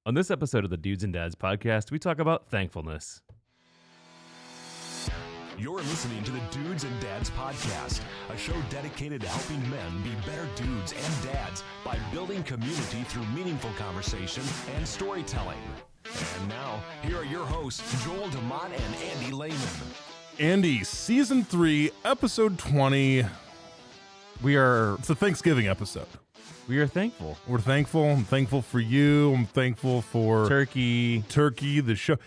On this episode of the Dudes and Dads podcast, we talk about thankfulness. You're listening to the Dudes and Dads podcast, a show dedicated to helping men be better dudes and dads by building community through meaningful conversation and storytelling. And now, here are your hosts, Joel DeMott and Andy Lehman. Andy, Season 3, Episode 20. It's a Thanksgiving episode. We are thankful. We're thankful. I'm thankful for you. I'm thankful for Turkey, the show.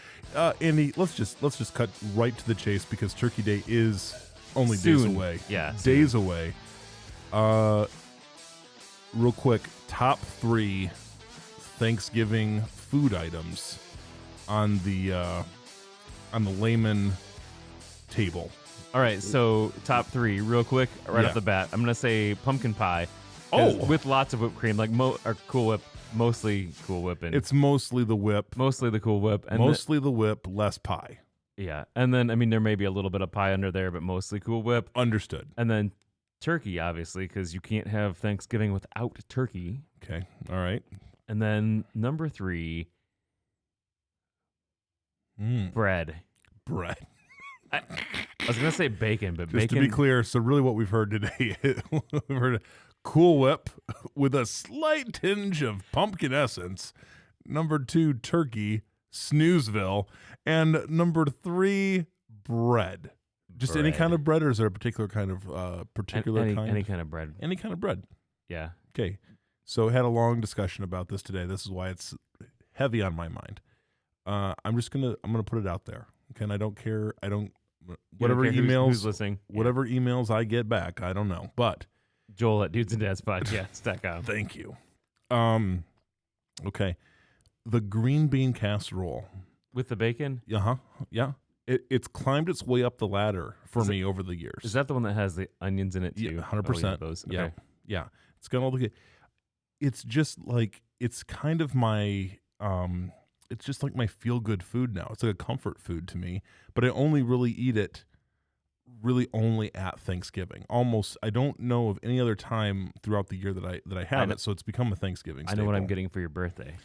Andy, let's just cut right to the chase because Turkey Day is only days away. Yeah, days away. Real quick, top 3 Thanksgiving food items on the Lehman table. All right, so top 3, real quick, right off the bat. I'm gonna say pumpkin pie. With lots of whipped cream, like Cool Whip, mostly Cool Whip. It's mostly the whip. Mostly the Cool Whip. And mostly the whip, less pie. Yeah, and then, I mean, there may be a little bit of pie under there, but mostly Cool Whip. Understood. And then turkey, obviously, because you can't have Thanksgiving without turkey. Okay, all right. And then number 3, bread. I was going to say bacon, but Just bacon. to be clear, so really what we've heard today, we've heard Cool Whip with a slight tinge of pumpkin essence. Number 2, turkey, Snoozeville. And number 3, bread. Just any kind of bread, or is there a particular kind of kind? Any kind of bread. Any kind of bread. Yeah. Okay. So I had a long discussion about this today. This is why it's heavy on my mind. I'm gonna put it out there. Okay, and I don't care. Whatever emails, who's listening. Whatever emails I get back, I don't know. But Joel at dudesanddadspodcast.com. Thank you. Okay. The green bean casserole. With the bacon? Yeah. It's climbed its way up the ladder for me over the years. Is that the one that has the onions in it too? Yeah, 100%. Those. Yeah. Okay. Yeah. It's got all the. It's just like, it's kind of my. It's just like my feel-good food now. It's like a comfort food to me, but I only really eat it only at Thanksgiving. Almost, I don't know of any other time throughout the year that I have it, so it's become a Thanksgiving staple. I know what I'm getting for your birthday.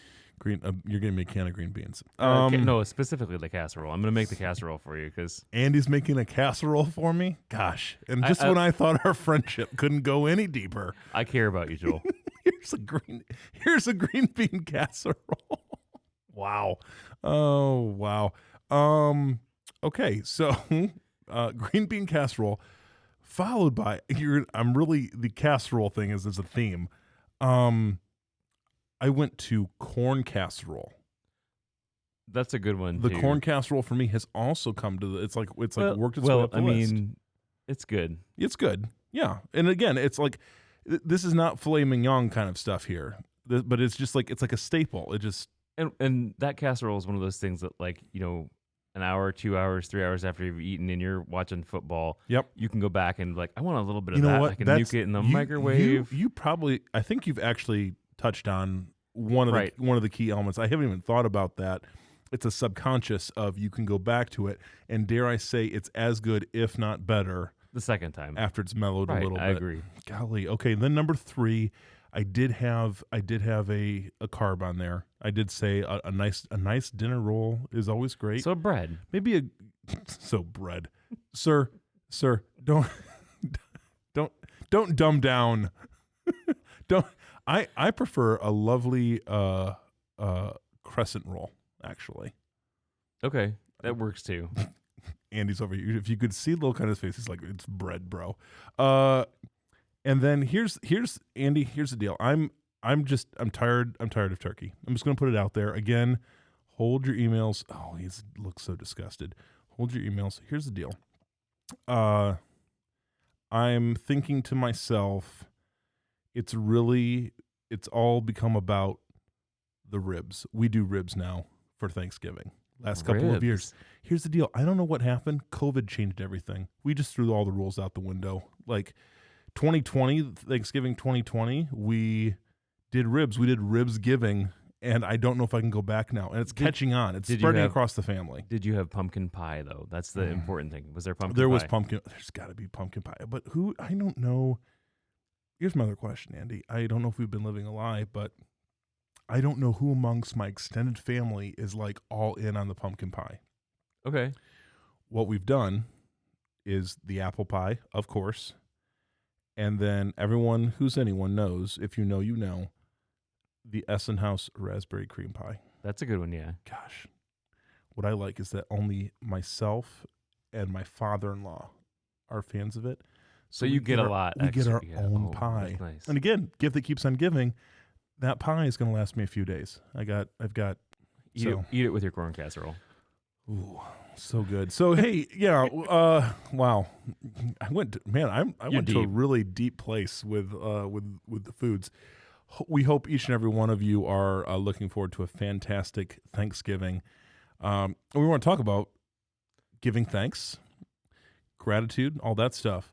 You're getting me a can of green beans. No, specifically the casserole. I'm going to make the casserole for you because Andy's making a casserole for me? Gosh. And just when I thought our friendship couldn't go any deeper. I care about you, Joel. Here's a green bean casserole. Wow. Oh, wow. Okay, so green bean casserole followed by the casserole thing is a theme. I went to corn casserole. That's a good one. The corn casserole for me has also come to it's like worked its way up the list. It's good. It's good. Yeah. And again, it's like this is not filet mignon kind of stuff here. But it's just like it's like a staple. It just And that casserole is one of those things that, like, you know, an hour, 2 hours, 3 hours after you've eaten and you're watching football, you can go back and I want a little bit of that. I can nuke it in the microwave. You probably, I think you've actually touched on one of the key elements. I haven't even thought about that. It's a subconscious of you can go back to it, and dare I say it's as good, if not better, the second time after it's mellowed a little bit. I agree. Golly. Okay. Then number 3. I did have a carb on there. I did say a nice dinner roll is always great. So bread. Maybe bread. Sir, don't dumb down. I prefer a lovely crescent roll, actually. Okay. That works too. Andy's over here. If you could see the look on his face, he's like, it's bread, bro. And then here's Andy. Here's the deal. I'm tired of turkey. I'm just going to put it out there again. Hold your emails. Oh, he looks so disgusted. Hold your emails. Here's the deal. I'm thinking to myself, it's all become about the ribs. We do ribs now for Thanksgiving. Last couple of years. Here's the deal. I don't know what happened. COVID changed everything. We just threw all the rules out the window. Like 2020, Thanksgiving 2020, we did ribs. We did ribs giving, and I don't know if I can go back now. And it's catching on. It's spreading across the family. Did you have pumpkin pie, though? That's the important thing. Was there pumpkin pie? There was pumpkin. There's got to be pumpkin pie. But who? I don't know. Here's my other question, Andy. I don't know if we've been living a lie, but I don't know who amongst my extended family is like all in on the pumpkin pie. Okay. What we've done is the apple pie, of course. And then everyone who's anyone knows, if you know, you know, the Essen House raspberry cream pie. That's a good one, yeah. Gosh. What I like is that only myself and my father-in-law are fans of it. So you get a lot. We get our own pie. Nice. And again, gift that keeps on giving. That pie is going to last me a few days. I've got. Eat it with your corn casserole. Ooh, so good. So hey, yeah. Wow. I went to a really deep place with the foods. We hope each and every one of you are looking forward to a fantastic Thanksgiving. We want to talk about giving thanks, gratitude, all that stuff.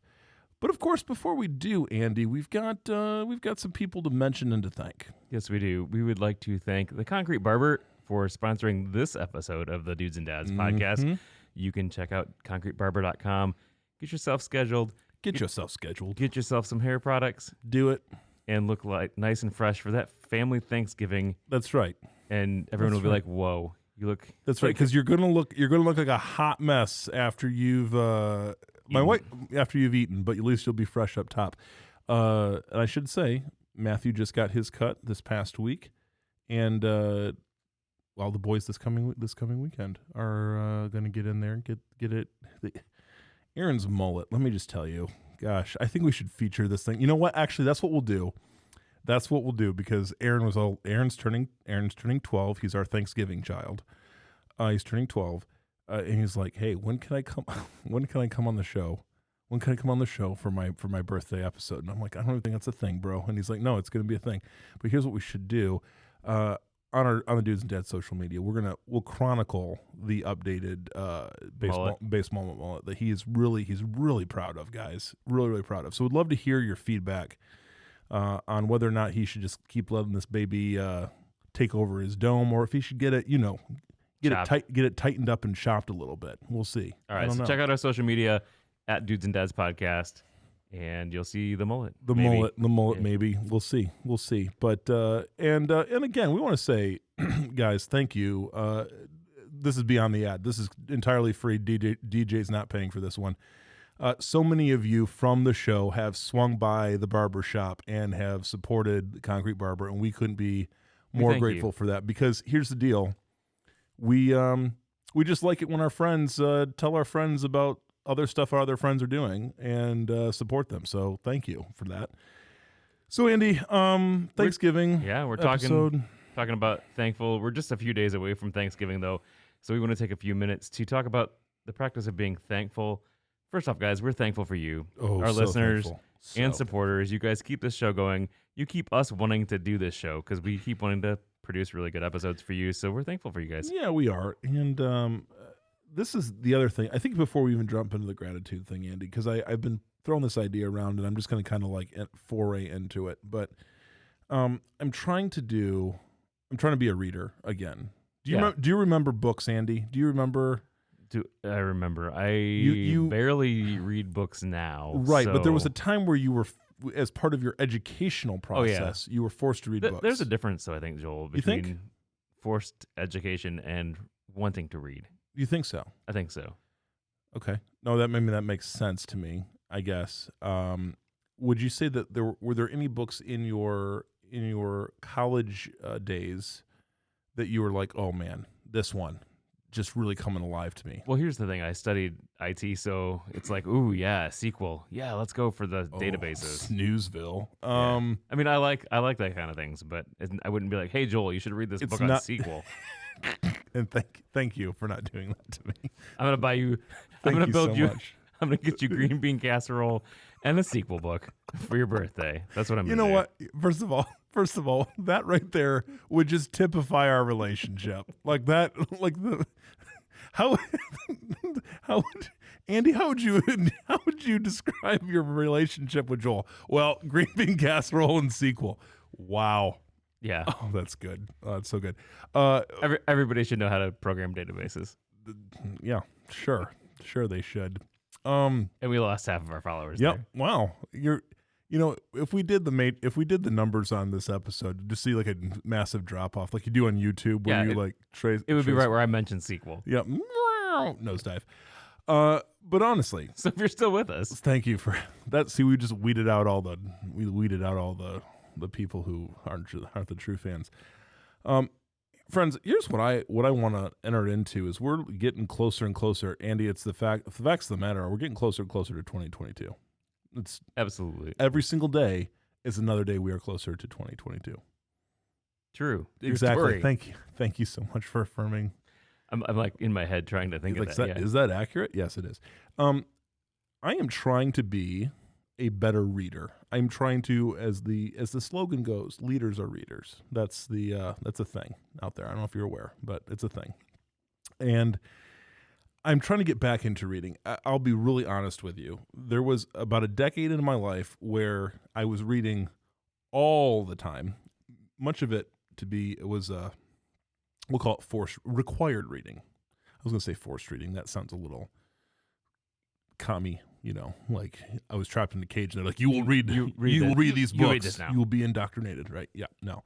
But of course, before we do, Andy, we've got some people to mention and to thank. Yes, we do. We would like to thank the Concrete Barber for sponsoring this episode of the Dudes and Dads podcast. You can check out concretebarber.com. Get yourself scheduled. Get yourself some hair products. Do it. And look like nice and fresh for that family Thanksgiving. That's right. And everyone will be like, "Whoa, you look." That's right, because you're gonna look like a hot mess after you've after you've eaten, but at least you'll be fresh up top. And I should say, Matthew just got his cut this past week, and the boys this coming weekend are gonna get in there and get it. Aaron's mullet. Let me just tell you. Gosh, I think we should feature this thing. You know what? Actually, that's what we'll do. Because Aaron's turning 12. He's our Thanksgiving child. He's turning 12, and he's like, "Hey, when can I come? When can I come on the show? When can I come on the show for my birthday episode?" And I'm like, "I don't even think that's a thing, bro." And he's like, "No, it's going to be a thing." But here's what we should do. On the Dudes and Dads social media, we'll chronicle the updated baseball mullet that he's really proud of, guys. Really proud of. So we'd love to hear your feedback on whether or not he should just keep letting this baby take over his dome, or if he should get it tightened up and chopped a little bit. We'll see. All right, so check out our social media at Dudes and Dads Podcast, and you'll see the mullet. The mullet, maybe. We'll see. But and again, we want to say, guys, thank you. This is beyond the ad. This is entirely free. DJ's not paying for this one. So many of you from the show have swung by the barber shop and have supported the Concrete Barber, and we couldn't be more grateful for that. Because here's the deal: we just like it when our friends tell our friends about other stuff our other friends are doing and support them. So thank you for that. So Andy, Thanksgiving. We're talking about thankful. We're just a few days away from Thanksgiving, though, so we want to take a few minutes to talk about the practice of being thankful. First off, guys, we're thankful for you, our listeners and supporters. You guys keep this show going. You keep us wanting to do this show because we keep wanting to produce really good episodes for you. So we're thankful for you guys. Yeah, we are. And this is the other thing. I think before we even jump into the gratitude thing, Andy, because I've been throwing this idea around, and I'm just going to kind of like foray into it. But I'm trying to be a reader again. Do you remember books, Andy? Do you remember? I remember. You barely read books now. Right, but there was a time where you were, as part of your educational process, you were forced to read books. There's a difference, though, I think, Joel, between forced education and wanting to read. You think so? I think so. Okay. No, that makes sense to me, I guess. Would you say that were there any books in your college days that you were like, oh man, this one just really coming alive to me? Well, here's the thing. I studied IT, so it's like, ooh, yeah, SQL. Yeah, let's go for the databases. Snoozeville. I mean, I like that kind of things, but I wouldn't be like, hey, Joel, you should read this book on SQL. And thank you for not doing that to me. I'm going to buy you. I'm going to build you. I'm going to get you green bean casserole and a SQL book for your birthday. That's what I'm going to do. You know what? First of all, that right there would just typify our relationship. Like that, how Andy, how would you describe your relationship with Joel? Well, green bean casserole and SQL. Wow. Yeah. Oh, that's good. That's so good. Everybody should know how to program databases. Yeah, sure they should. And we lost half of our followers. Yep. There. Wow. if we did the numbers on this episode, to see like a massive drop off, like you do on YouTube, where you like trace. It would be right where I mentioned sequel. Yeah, nosedive. But honestly, so if you're still with us, thank you for that. See, we weeded out all the people who aren't the true fans. Friends, here's what I want to enter into is we're getting closer and closer. Andy, it's the facts of the matter are we're getting closer and closer to 2022. It's absolutely every single day is another day we are closer to 2022. True. Exactly. Thank you so much for affirming. I'm like in my head trying to think of that. Is that accurate? Yes, it is. I am trying to be a better reader. I'm trying to, as the slogan goes, leaders are readers. That's a thing out there. I don't know if you're aware, but it's a thing. And I'm trying to get back into reading. I'll be really honest with you. There was about a decade into my life where I was reading all the time. Much of it was we'll call it required reading. I was going to say forced reading. That sounds a little commie, like I was trapped in a cage. And they're like, you will read these books. You read this now. You will be indoctrinated, right? Yeah, no.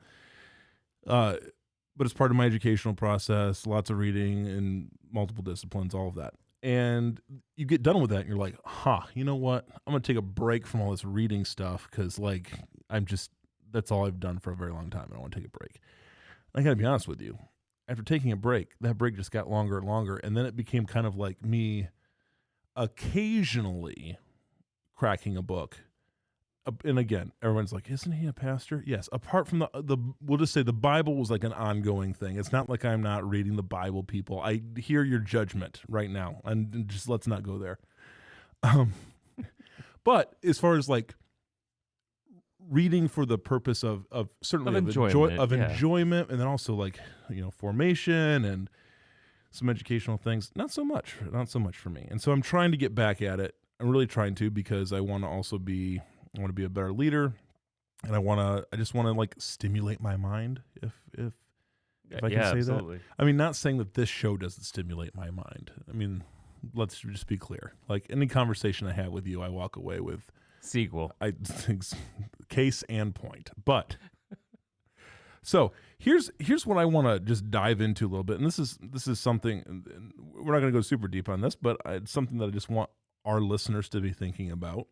But it's part of my educational process, lots of reading in multiple disciplines, all of that. And you get done with that and you're like, you know what? I'm going to take a break from all this reading stuff because like that's all I've done for a very long time and I want to take a break. I got to be honest with you. After taking a break, that break just got longer and longer. And then it became kind of like me occasionally cracking a book. And again, everyone's like, isn't he a pastor? Yes. Apart from we'll just say the Bible was like an ongoing thing. It's not like I'm not reading the Bible, people. I hear your judgment right now, and just let's not go there. But as far as like reading for the purpose of certainly enjoyment, and then also like, formation and some educational things, not so much for me. And so I'm trying to get back at it. I'm really trying to, because I want to be a better leader, and I just want to like stimulate my mind, if I can say absolutely. That. I mean, not saying that this show doesn't stimulate my mind. I mean, let's just be clear. Like any conversation I have with you, I walk away with sequel. I think case and point. But so here's what I want to just dive into a little bit, and this is something, and we're not going to go super deep on this, but it's something that I just want our listeners to be thinking about.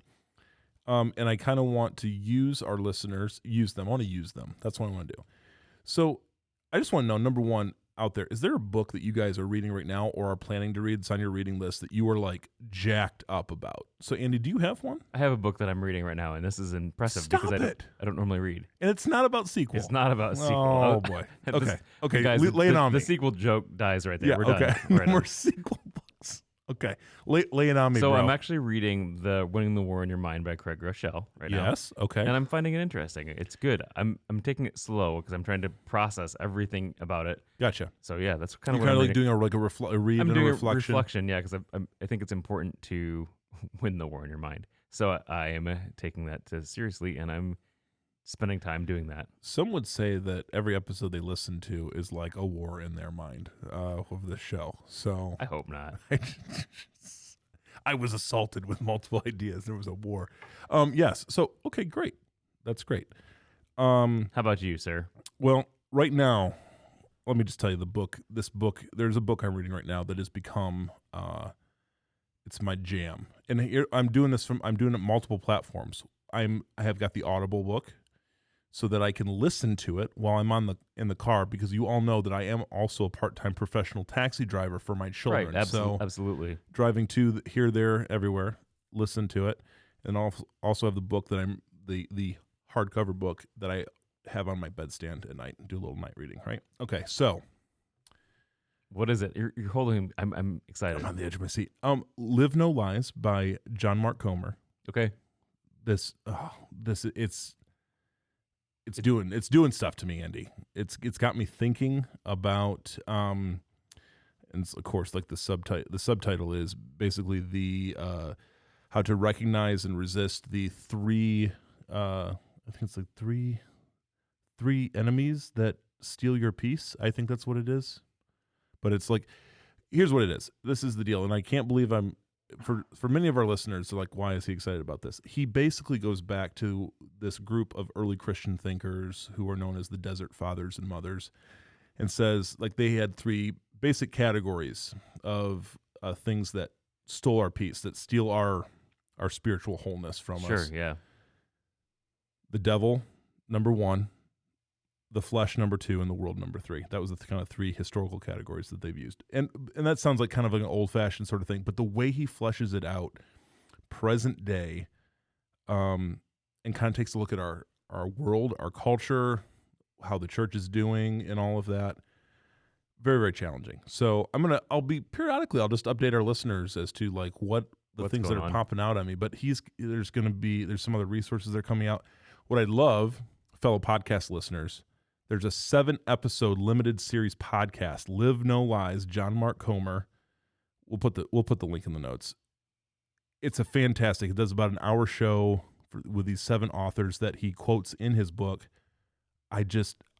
And I kind of want to use our listeners, I want to use them. That's what I want to do. So I just want to know, number one, out there, is there a book that you guys are reading right now or are planning to read that's on your reading list that you are like jacked up about? So Andy, do you have one? I have a book that I'm reading right now, and this is impressive because I don't normally read. And it's not about sequel. It's not about sequel. Oh boy. Okay. Guys, lay it on me. The sequel joke dies right there. Yeah, We're done. Okay. We're More sequel books. Okay. Lay it on me, so bro. I'm actually reading the Winning the War in Your Mind by Craig Rochelle right now. Yes. Okay. And I'm finding it interesting. It's good. I'm taking it slow because I'm trying to process everything about it. Gotcha. So yeah, that's kind of what I'm like doing a read and a reflection. Reflection, yeah, because I think it's important to win the war in your mind. So I am taking that seriously, and I'm spending time doing that. Some would say that every episode they listen to is like a war in their mind of the show. So I hope not. I was assaulted with multiple ideas. There was a war. Yes. So, okay, great. That's great. How about you, sir? Well, right now, let me just tell you there's a book I'm reading right now that has become, it's my jam. And here, I'm doing it multiple platforms. I have got the Audible book so that I can listen to it while I'm in the car, because you all know that I am also a part-time professional taxi driver for my children. Right, so absolutely. Driving to here, there, everywhere, listen to it, and also have the book that I'm the hardcover book that I have on my bedstand at night and do a little night reading. Right? Okay, so what is it? You're holding. I'm excited. I'm on the edge of my seat. Live No Lies by John Mark Comer. Okay. It's doing stuff to me, Andy. It's got me thinking about and of course, like the subtitle is basically the how to recognize and resist the three I think it's like three enemies that steal your peace. I think that's what it is. But it's like, here's what it is. This is the deal, and I can't believe I'm for many of our listeners, they're like, why is he excited about this? He basically goes back to this group of early Christian thinkers who are known as the Desert Fathers and Mothers, and says like they had three basic categories of things that stole our peace, that steal our spiritual wholeness from us. Sure, yeah. The devil, number one, the flesh, number two, and the world, number three. That was the kind of three historical categories that they've used. And that sounds like kind of like an old-fashioned sort of thing, but the way he fleshes it out, present day, and kind of takes a look at our world, our culture, how the church is doing, and all of that, very, very challenging. So I'll just update our listeners as to like what's things that are popping out on me. But there's some other resources that are coming out. What I'd love, fellow podcast listeners, there's a 7-episode limited series podcast, Live No Lies, John Mark Comer. We'll put the link in the notes. It's a fantastic. It does about an hour show with these 7 authors that he quotes in his book. I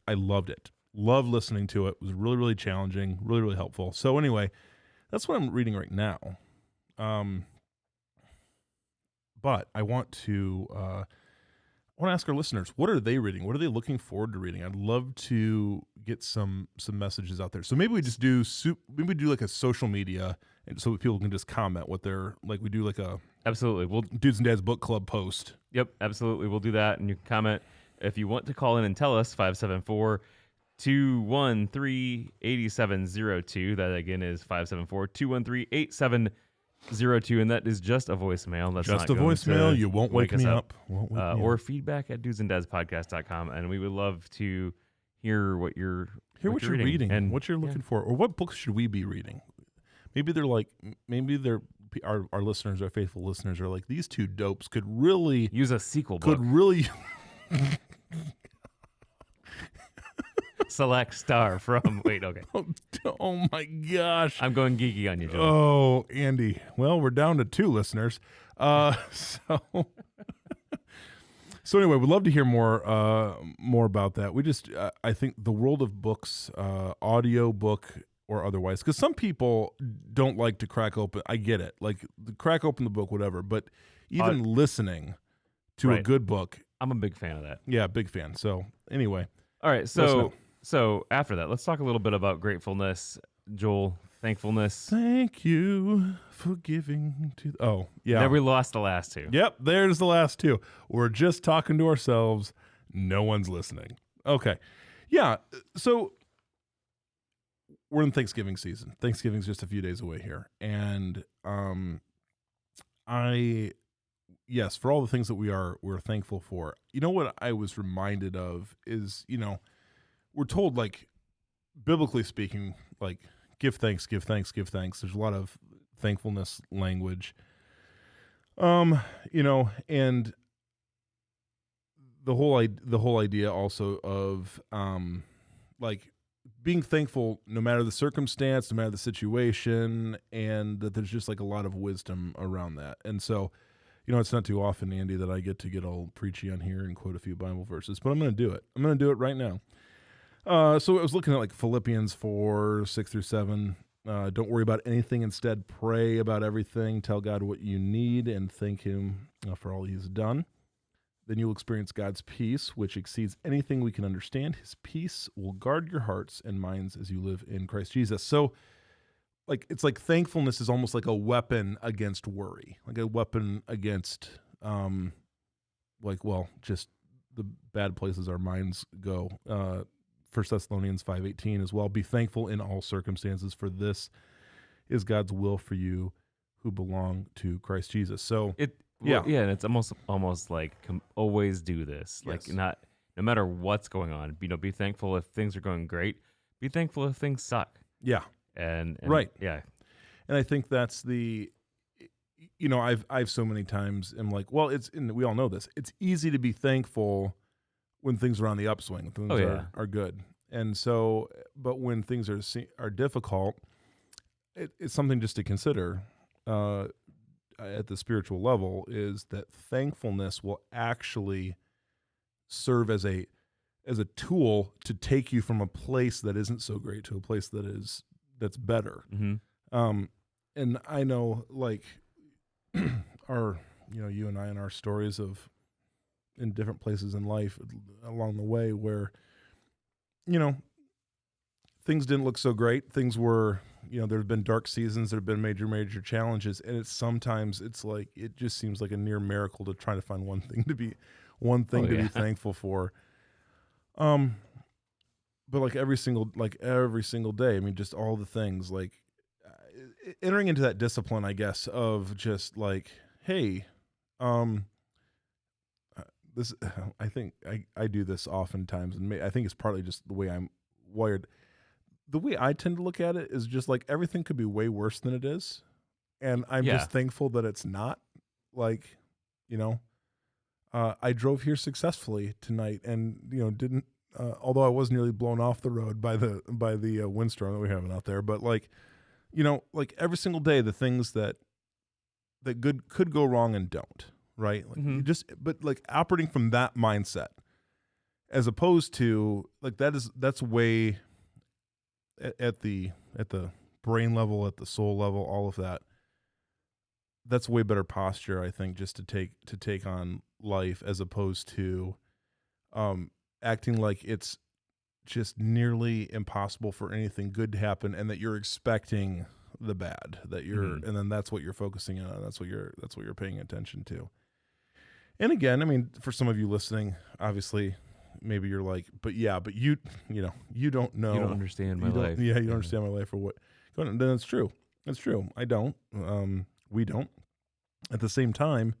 loved it. Love listening to it. It was really, really challenging, really, really helpful. So anyway, that's what I'm reading right now. But I want to ask our listeners, what are they reading? What are they looking forward to reading? I'd love to get some messages out there. So maybe we just do like a social media, and so people can just comment what they're like. We do like a absolutely. We'll Dudes and Dads book club post. Yep, absolutely. We'll do that, and you can comment if you want to call in and tell us. 574-213-8702. That again is 574-213-8702. And that is just a voicemail. That's just not a voicemail. You won't wake me up. Or feedback at dudesandadspodcast.com. And we would love to hear what you're reading and what you're looking for, or what books should we be reading. Maybe our listeners, our faithful listeners, are like, these two dopes could really use a sequel book. Could really select star from. Wait, okay. Oh my gosh! I'm going geeky on you, Joe. Oh, Andy. Well, we're down to 2 listeners. So anyway, we'd love to hear more about that. We just, I think the world of books, audio book or otherwise, because some people don't like to crack open. I get it, like crack open the book, whatever. But even listening to a good book, I'm a big fan of that. Yeah, big fan. So anyway, all right. So after that, let's talk a little bit about gratefulness, Joel. Thankfulness. Thank you for giving to. Oh, yeah. There we lost the last 2. Yep, there's the last 2. We're just talking to ourselves. No one's listening. Okay. Yeah. So we're in Thanksgiving season. Thanksgiving's just a few days away here, and yes, for all the things that we're thankful for. You know what I was reminded of is, we're told, like, biblically speaking, like, give thanks, give thanks, give thanks. There's a lot of thankfulness language. And the whole idea also of like being thankful no matter the circumstance, no matter the situation, and that there's just like a lot of wisdom around that. And so, it's not too often, Andy, that I get all preachy on here and quote a few Bible verses, but I'm going to do it. I'm going to do it right now. So I was looking at like Philippians 4:6-7. Don't worry about anything. Instead, pray about everything. Tell God what you need and thank Him for all He's done. Then you'll experience God's peace, which exceeds anything we can understand. His peace will guard your hearts and minds as you live in Christ Jesus. So, like, it's like thankfulness is almost like a weapon against worry, like a weapon against, just the bad places our minds go. 1 Thessalonians 5:18 as well. Be thankful in all circumstances, for this is God's will for you who belong to Christ Jesus. So and it's almost like always do this. Yes. Like, no matter what's going on, be thankful if things are going great. Be thankful if things suck. Yeah. And right. Yeah. And I think that's I've so many times am like, well, we all know this. It's easy to be thankful when things are on the upswing, when things are good. And so, but when things are difficult, it's something just to consider at the spiritual level, is that thankfulness will actually serve as a tool to take you from a place that isn't so great to a place that's better. Mm-hmm. And I know, like, our, you and I and our stories of in different places in life along the way where, things didn't look so great. Things were, there have been dark seasons. There have been major challenges. And sometimes it's like, it just seems like a near miracle to try to find one thing to be thankful for. But like every single day, I mean, just all the things like entering into that discipline, I guess, of just like, hey, this, I think I do this oftentimes, and I think it's partly just the way I'm wired. The way I tend to look at it is just like everything could be way worse than it is. And I'm just thankful that it's not. Like, I drove here successfully tonight and, didn't, although I was nearly blown off the road by the windstorm that we're having out there. But like, like every single day, the things that could go wrong and don't, right? Like but like operating from that mindset as opposed to like, that's way at the brain level, at the soul level, all of that. That's way better posture, I think, just to take on life as opposed to acting like it's just nearly impossible for anything good to happen and that you're expecting the bad, that you're and then that's what you're focusing on, that's what you're paying attention to. And again, I mean, for some of you listening, obviously maybe you're like, but you don't know. You don't understand my life. Yeah, you don't understand my life or what. Then it's true. It's true. I don't. We don't. At the same time,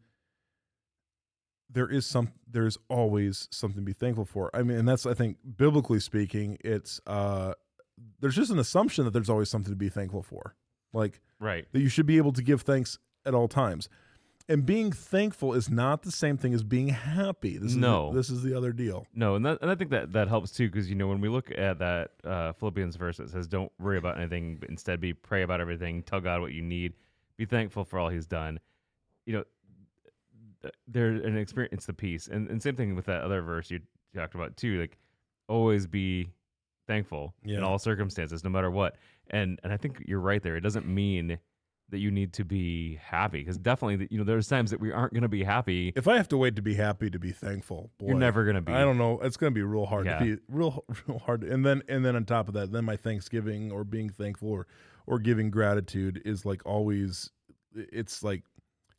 there's always something to be thankful for. I mean, and that's, I think, biblically speaking, it's there's just an assumption that there's always something to be thankful for. Like, right. That you should be able to give thanks at all times. And being thankful is not the same thing as being happy. This is the other deal. No, and I think that helps too, because when we look at that Philippians verse that says, "Don't worry about anything, but instead pray about everything. Tell God what you need. Be thankful for all He's done." There's an experience the peace, and same thing with that other verse you talked about too. Like, always be thankful in all circumstances, no matter what. And I think you're right there. It doesn't mean that you need to be happy, because definitely, there's times that we aren't going to be happy. If I have to wait to be happy to be thankful, boy, you're never going to be. I don't know. It's going to be real hard to be real hard. And then on top of that, then my Thanksgiving or being thankful or giving gratitude is like always, it's like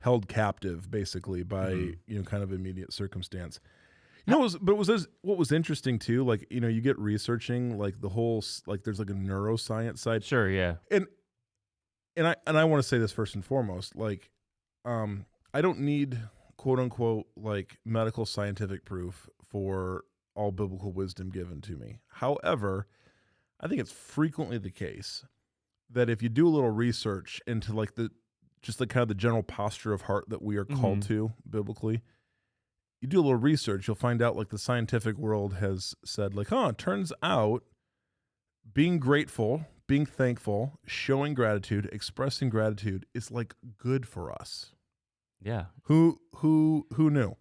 held captive basically by, kind of immediate circumstance. What was interesting too, like, you get researching like the whole, like there's like a neuroscience side. Sure. Yeah. And I want to say this first and foremost, like, I don't need quote unquote like medical scientific proof for all biblical wisdom given to me. However, I think it's frequently the case that if you do a little research into like just the kind of the general posture of heart that we are called to biblically, you do a little research, you'll find out like the scientific world has said like, it turns out being grateful, being thankful, showing gratitude, expressing gratitude is like good for us. Yeah. Who knew?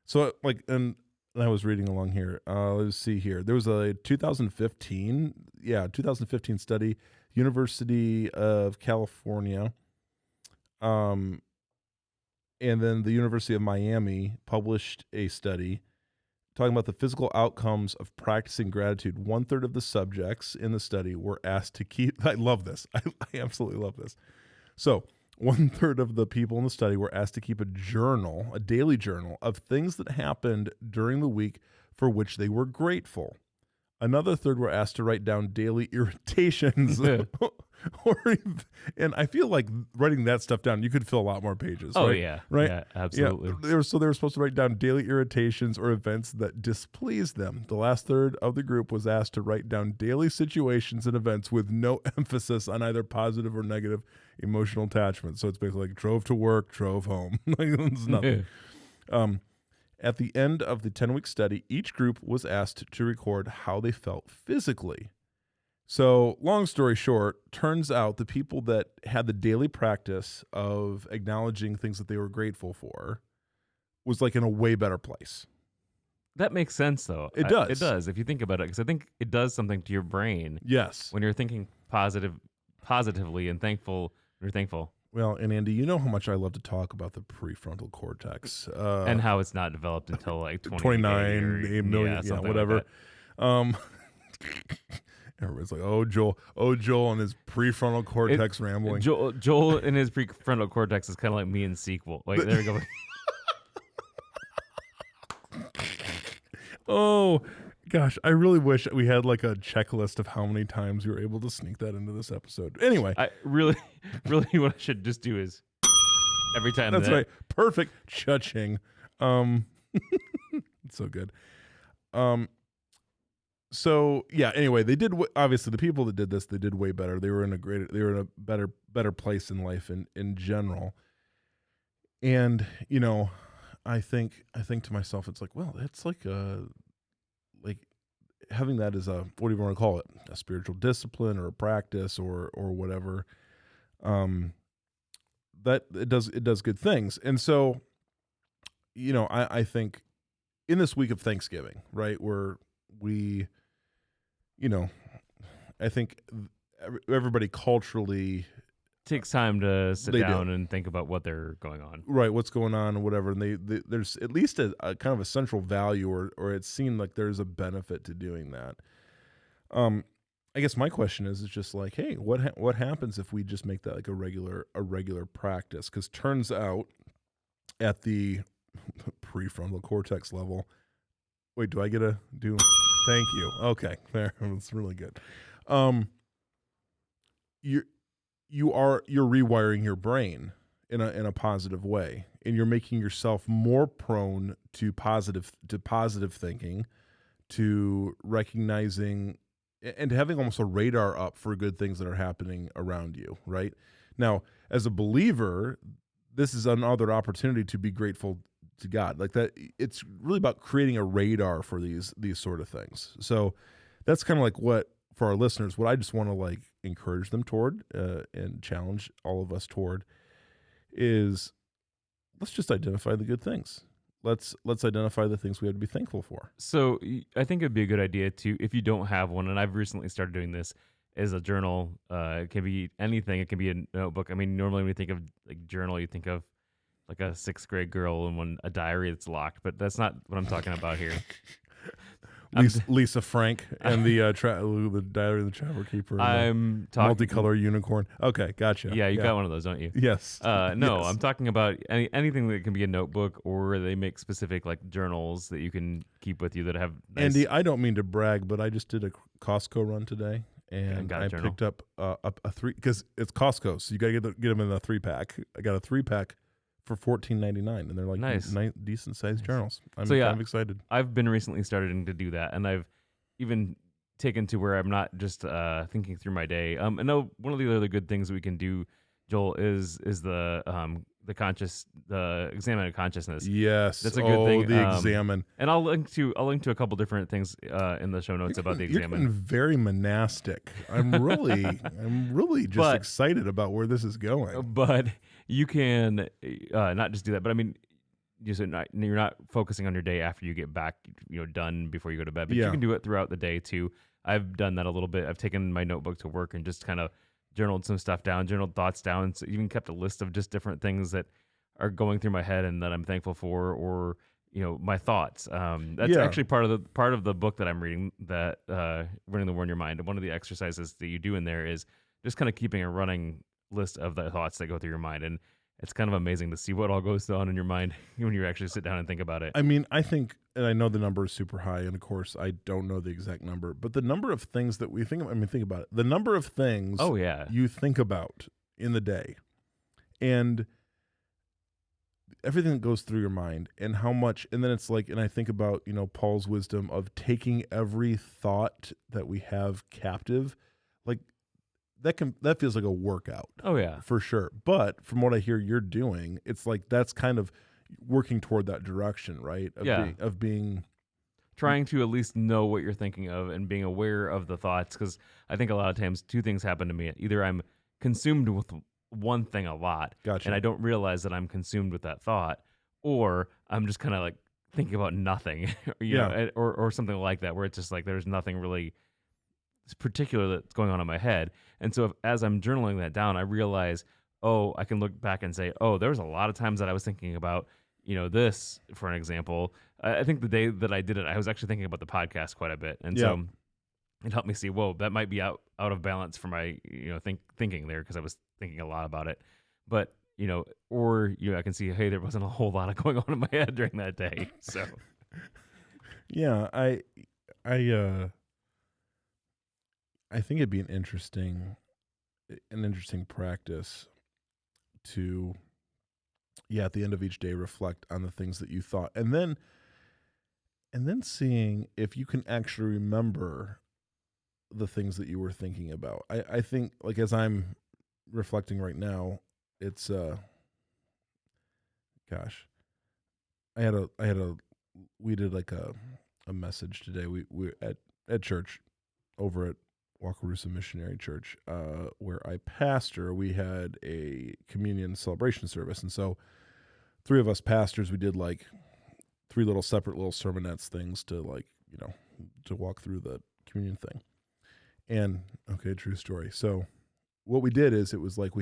So like, and I was reading along here. Let's see here. There was a 2015 study, University of California, and then the University of Miami published a study talking about the physical outcomes of practicing gratitude. 1/3 of the subjects in the study were asked to keep, I love this. I absolutely love this. So 1/3 of the people in the study were asked to keep a daily journal of things that happened during the week for which they were grateful. Another third were asked to write down daily irritations. And I feel like writing that stuff down, you could fill a lot more pages. Oh, right? yeah. Right? Yeah, absolutely. Yeah. They were supposed to write down daily irritations or events that displeased them. The last third of the group was asked to write down daily situations and events with no emphasis on either positive or negative emotional attachment. So it's basically like drove to work, drove home. Like, it's nothing. At the end of the 10-week study, each group was asked to record how they felt physically. So long story short, turns out the people that had the daily practice of acknowledging things that they were grateful for was like in a way better place. That makes sense, though. It does. It does, if you think about it, because I think it does something to your brain. Yes. When you're thinking positively and thankful, you're thankful. Well, and Andy, you know how much I love to talk about the prefrontal cortex. And how it's not developed until like 29, 8 million, yeah, whatever. Like Everybody's like, oh, Joel and his prefrontal cortex rambling. Joel in his prefrontal cortex is kind of like me in sequel. Like, there we go. Oh, gosh. I really wish we had like a checklist of how many times you were able to sneak that into this episode. Anyway. I really what I should just do is every time. That's right. Perfect. Cha-ching. It's so good. So yeah, anyway, they did obviously the people that did this, they did way better. They were in a better place in life in general. And, you know, I think to myself, it's like, well, it's like having that as a, what do you want to call it? A spiritual discipline or a practice or whatever. That it does good things. And so, you know, I think in this week of Thanksgiving, right, where we, you know, I think everybody culturally takes time to sit down and think about what they're going on. Right, what's going on and whatever. And there's at least a kind of a central value or it seemed like there's a benefit to doing that. I guess my question is just like, hey, what happens if we just make that like a regular practice? Because turns out at the prefrontal cortex level, wait, do I get a do? Thank you. Okay, there. That's really good. You're rewiring your brain in a positive way, and you're making yourself more prone to positive thinking, to recognizing and having almost a radar up for good things that are happening around you. Right now, as a believer, this is another opportunity to be grateful to God. Like that, it's really about creating a radar for these sort of things. So that's kind of like what, for our listeners, what I just want to like encourage them toward and challenge all of us toward is, let's just identify the good things. Let's identify the things we have to be thankful for. So I think it'd be a good idea to, if you don't have one, and I've recently started doing this, is a journal. It can be anything. It can be a notebook. I mean, normally when you think of like journal, you think of like a 6th grade girl and a diary that's locked, but that's not what I'm talking about here. Lisa Frank and the Diary of the Traveler Keeper. I'm talking multicolor unicorn. Okay, gotcha. Yeah, you got one of those, don't you? Yes. No, yes. I'm talking about anything that can be a notebook, or they make specific like journals that you can keep with you that have. Nice... Andy, I don't mean to brag, but I just did a Costco run today, and I picked up a 3 because it's Costco, so you got to get them in a 3-pack. I got a 3-pack. For $14.99, and they're like nice. Decent sized journals. I'm kind of excited. I've been recently starting to do that, and I've even taken to where I'm not just thinking through my day. I know one of the other good things we can do, Joel, is the examine of consciousness. Yes, that's a good thing. The examine, and I'll link to a couple different things in the show notes about the examine. You're very monastic. I'm really just excited about where this is going. But you can not just do that, but I mean, you're not focusing on your day after you get back, done before you go to bed. But you can do it throughout the day too. I've done that a little bit. I've taken my notebook to work and just kind of journaled some stuff down, journaled thoughts down. So even kept a list of just different things that are going through my head and that I'm thankful for, or my thoughts. That's actually part of the book that I'm reading, that Running the War in Your Mind. And one of the exercises that you do in there is just kind of keeping a running list of the thoughts that go through your mind, and it's kind of amazing to see what all goes on in your mind when you actually sit down and think about it. I mean, I think, and I know the number is super high, and of course I don't know the exact number, but the number of things that we think of, I mean, think about it. The number of things you think about in the day, and everything that goes through your mind, and how much, and then it's like, and I think about, Paul's wisdom of taking every thought that we have captive, like, that feels like a workout. Oh yeah, for sure. But from what I hear you're doing, it's like that's kind of working toward that direction, right? Of being trying to at least know what you're thinking of and being aware of the thoughts. Because I think a lot of times two things happen to me. Either I'm consumed with one thing a lot, and I don't realize that I'm consumed with that thought, or I'm just kind of like thinking about nothing, or something like that, where it's just like there's nothing really particular that's going on in my head. And so as I'm journaling that down, I realize, oh, I can look back and say, oh, there was a lot of times that I was thinking about, this, for an example. I think the day that I did it, I was actually thinking about the podcast quite a bit. And so it helped me see, whoa, that might be out of balance for my, thinking there, because I was thinking a lot about it. But, I can see, hey, there wasn't a whole lot of going on in my head during that day. So, yeah, I think it'd be an interesting practice to, at the end of each day, reflect on the things that you thought, and then seeing if you can actually remember the things that you were thinking about. I think, like, as I'm reflecting right now, it's we did like a message today. We at church over at Wakarusa Missionary Church, where I pastor. We had a communion celebration service, and so 3 of us pastors, we did like 3 separate little sermonettes things to to walk through the communion thing. And okay, true story. So what we did is, it was like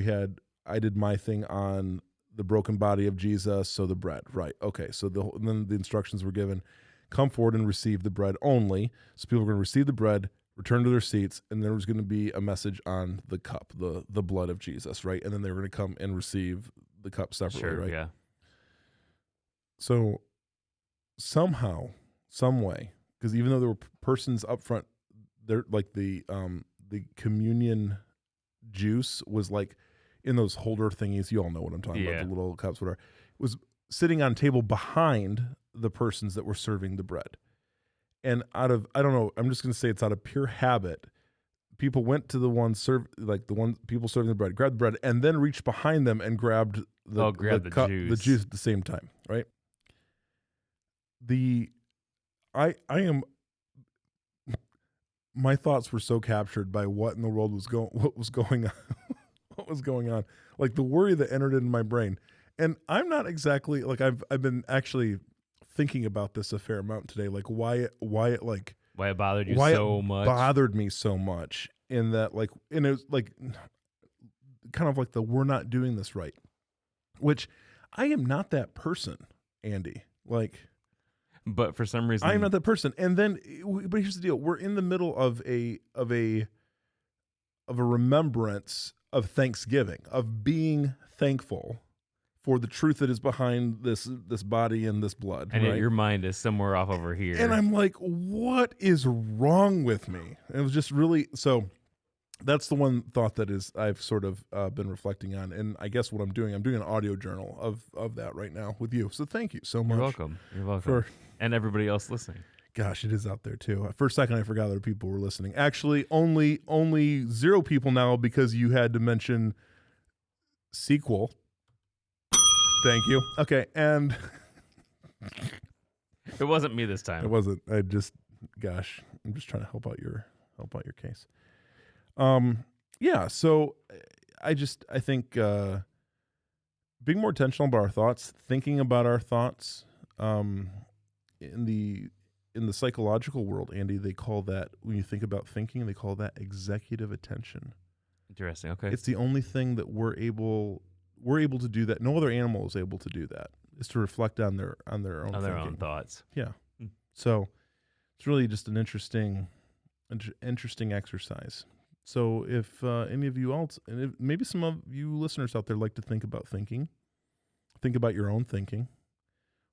I did my thing on the broken body of Jesus, so the bread, right? Okay, so then the instructions were given: come forward and receive the bread only. So people were going to receive the bread, return to their seats, and there was going to be a message on the cup, the blood of Jesus, right? And then they were going to come and receive the cup separately, right? Yeah. So somehow, some way, because even though there were persons up front, there, like the communion juice was like in those holder thingies. You all know what I'm talking about, the little cups, whatever. It was sitting on a table behind the persons that were serving the bread. And I don't know, I'm just going to say it's out of pure habit. People went to the people serving the bread, grabbed the bread, and then reached behind them and grabbed the juice at the same time, right? My thoughts were so captured by what in the world was going on, like the worry that entered into my brain. And I'm not exactly like, I've been actually thinking about this a fair amount today, like why it bothered you so much. Bothered me so much, in that, like, and it was like kind of like we're not doing this right, which I am not that person, Andy. Like, but for some reason, I'm not that person. And then, but here's the deal: we're in the middle of a remembrance of Thanksgiving, of being thankful for the truth that is behind this body and this blood. And right? yet your mind is somewhere off over here. And I'm like, what is wrong with me? And it was just really, so that's the one thought that I've sort of been reflecting on. And I guess what I'm doing an audio journal of that right now with you. So thank you so much. You're welcome. And everybody else listening. Gosh, it is out there too. For a second, I forgot that people were listening. Actually, only 0 people now, because you had to mention sequel. Thank you. Okay, and it wasn't me this time. It wasn't. I'm just trying to help out your case. Yeah. So I think being more intentional about our thoughts, thinking about our thoughts. In the psychological world, Andy, they call that, when you think about thinking, they call that executive attention. Interesting. Okay. It's the only thing that we're able to do that. No other animal is able to do that. Is to reflect on their own thoughts. Yeah. So it's really just an interesting exercise. So if any of you else, and if maybe some of you listeners out there like to think about your own thinking,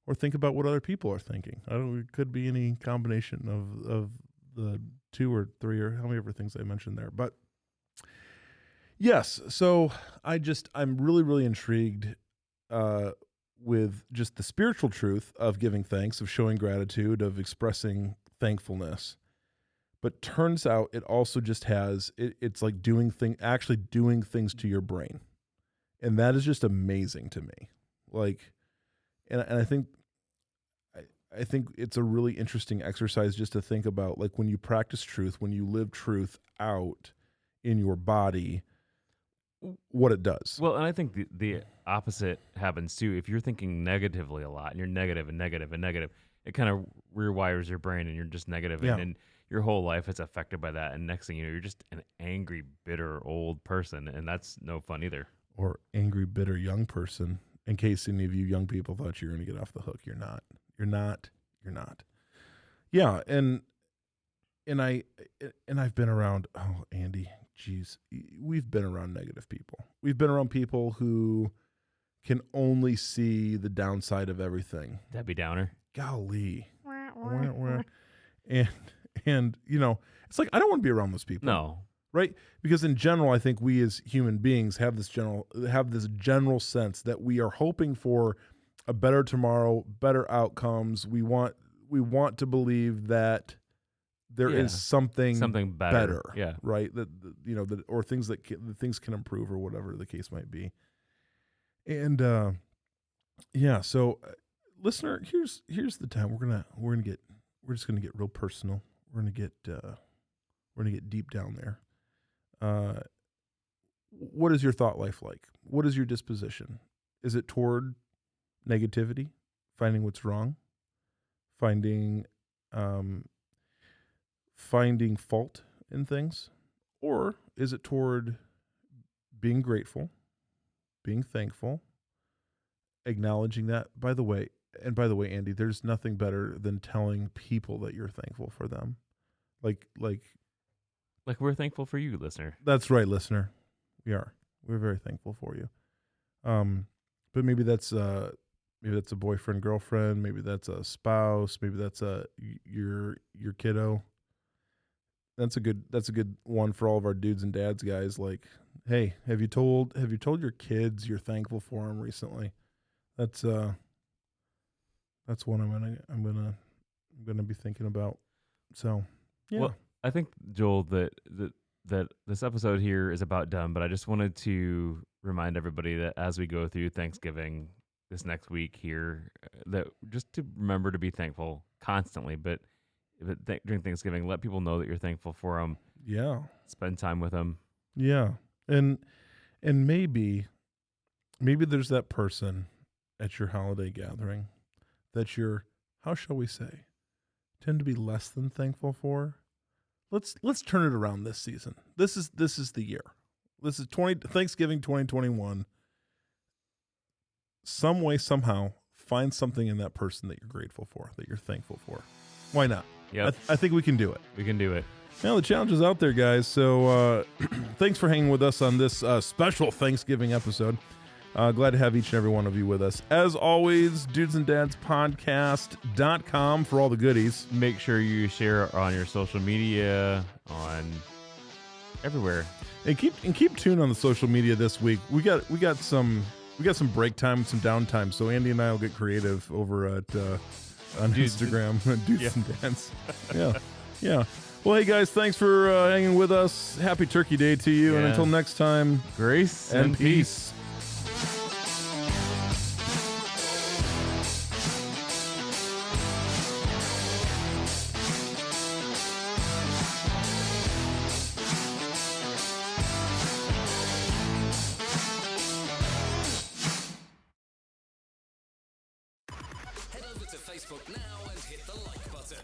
or think about what other people are thinking. It could be any combination of the 2 or 3 or how many ever things I mentioned there. But yes, so I'm really, really intrigued with just the spiritual truth of giving thanks, of showing gratitude, of expressing thankfulness. But turns out it also just has, it's like actually doing things to your brain. And that is just amazing to me. Like, and I think it's a really interesting exercise just to think about, like, when you practice truth, when you live truth out in your body, what it does. Well, and I think the opposite happens too. If you're thinking negatively a lot, and you're negative, it kind of rewires your brain, and you're just negative, and your whole life is affected by that. And next thing you know, you're just an angry, bitter, old person, and that's no fun either. or angry, bitter young person, in case any of you young people thought you were going to get off the hook. You're not. You're not. You're not. Yeah, and I've been around, oh, Andy, geez, we've been around negative people. We've been around people who can only see the downside of everything. Debbie Downer. Golly. And you know, it's like, I don't want to be around those people. No. Right? Because in general, I think we as human beings have this general sense that we are hoping for a better tomorrow, better outcomes. We want to believe that there is something better. Yeah. Right? That or things that things can improve, or whatever the case might be. And so listener, here's the time we're just gonna get real personal. We're gonna get deep down there. What is your thought life like? What is your disposition? Is it toward negativity, finding what's wrong, finding fault in things? Or is it toward being grateful, being thankful, acknowledging that? By the way, Andy, there's nothing better than telling people that you're thankful for them. Like we're thankful for you, listener. That's right, listener. We are. We're very thankful for you. But maybe that's a boyfriend, girlfriend. Maybe that's a spouse. Maybe that's your kiddo. That's a good one for all of our dudes and dads, guys. Like, hey, have you told your kids you're thankful for them recently? That's one I'm gonna be thinking about. So, yeah. Well, I think, Joel, that this episode here is about done, but I just wanted to remind everybody that as we go through Thanksgiving this next week here, that just to remember to be thankful constantly, but during Thanksgiving, let people know that you're thankful for them. Yeah. Spend time with them. Yeah. And maybe there's that person at your holiday gathering that you're, how shall we say, tend to be less than thankful for. Let's turn it around this season. This is the year. This is Thanksgiving 2021. Some way, somehow, find something in that person that you're grateful for, that you're thankful for. Why not? Yeah, I think we can do it. We can do it. Now, the challenge is out there, guys. So thanks for hanging with us on this special Thanksgiving episode. Glad to have each and every one of you with us. As always, dudesanddadspodcast.com for all the goodies. Make sure you share on your social media, on everywhere. And keep tuned on the social media this week. We got some break time, some downtime. So Andy and I will get creative over at on Instagram, Dudes and Dads. Yeah. Well, hey guys, thanks for hanging with us. Happy Turkey Day to you, and until next time, grace and peace. Head over to Facebook now and hit the like button.